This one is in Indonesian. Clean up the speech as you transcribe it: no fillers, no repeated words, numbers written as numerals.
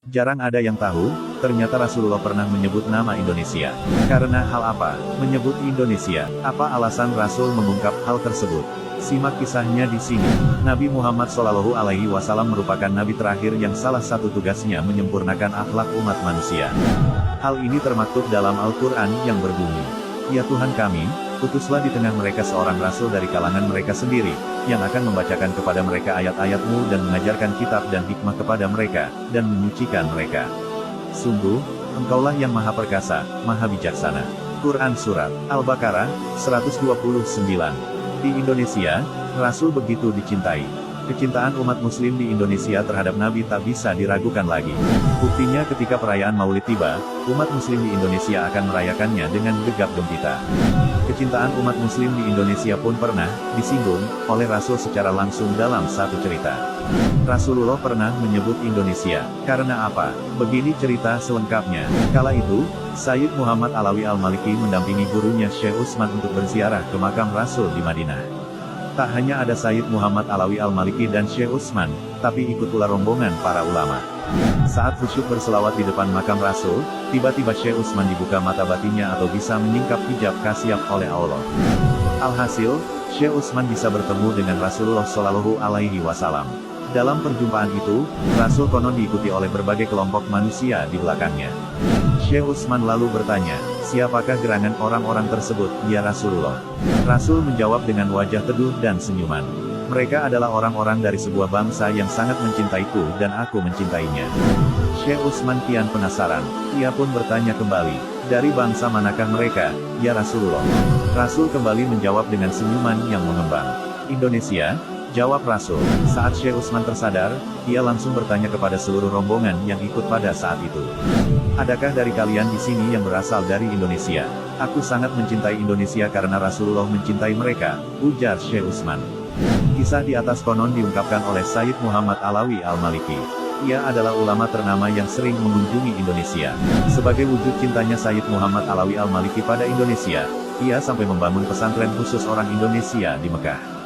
Jarang ada yang tahu, ternyata Rasulullah pernah menyebut nama Indonesia. Karena hal apa? Menyebut Indonesia. Apa alasan Rasul mengungkap hal tersebut? Simak kisahnya di sini. Nabi Muhammad SAW merupakan nabi terakhir yang salah satu tugasnya menyempurnakan akhlak umat manusia. Hal ini termaktub dalam Al-Quran yang berbunyi, "Ya Tuhan kami, utuslah di tengah mereka seorang rasul dari kalangan mereka sendiri, yang akan membacakan kepada mereka ayat-ayat-Mu dan mengajarkan kitab dan hikmah kepada mereka, dan menyucikan mereka. Sungguh, Engkaulah yang Maha Perkasa, Maha Bijaksana." Quran Surat Al-Baqarah, 129. Di Indonesia, Rasul begitu dicintai. Kecintaan umat muslim di Indonesia terhadap Nabi tak bisa diragukan lagi. Buktinya ketika perayaan Maulid tiba, umat muslim di Indonesia akan merayakannya dengan gegap gempita. Kecintaan umat muslim di Indonesia pun pernah disinggung oleh Rasul secara langsung dalam satu cerita. Rasulullah pernah menyebut Indonesia. Karena apa? Begini cerita selengkapnya. Kala itu, Sayyid Muhammad Alawi Al-Maliki mendampingi gurunya Syekh Utsman untuk berziarah ke makam Rasul di Madinah. Tak hanya ada Sayyid Muhammad Alawi Al-Maliki dan Syekh Utsman, tapi ikut pula rombongan para ulama. Saat khusyuk berselawat di depan makam Rasul, tiba-tiba Syekh Utsman dibuka mata batinnya atau bisa menyingkap hijab kasyaf oleh Allah. Alhasil, Syekh Utsman bisa bertemu dengan Rasulullah Shallallahu Alaihi Wasallam. Dalam perjumpaan itu, Rasul konon diikuti oleh berbagai kelompok manusia di belakangnya. Syekh Utsman lalu bertanya, "Siapakah gerangan orang-orang tersebut, ya Rasulullah?" Rasul menjawab dengan wajah teduh dan senyuman, "Mereka adalah orang-orang dari sebuah bangsa yang sangat mencintaiku dan aku mencintainya." Syekh Utsman kian penasaran. Ia pun bertanya kembali, "Dari bangsa manakah mereka, ya Rasulullah?" Rasul kembali menjawab dengan senyuman yang mengembang, "Indonesia," jawab Rasul. Saat Syekh Utsman tersadar, ia langsung bertanya kepada seluruh rombongan yang ikut pada saat itu, "Adakah dari kalian di sini yang berasal dari Indonesia?" "Aku sangat mencintai Indonesia karena Rasulullah mencintai mereka," ujar Syekh Utsman. Kisah di atas konon diungkapkan oleh Sayyid Muhammad Alawi Al-Maliki. Ia adalah ulama ternama yang sering mengunjungi Indonesia. Sebagai wujud cintanya Sayyid Muhammad Alawi Al-Maliki pada Indonesia, ia sampai membangun pesantren khusus orang Indonesia di Mekah.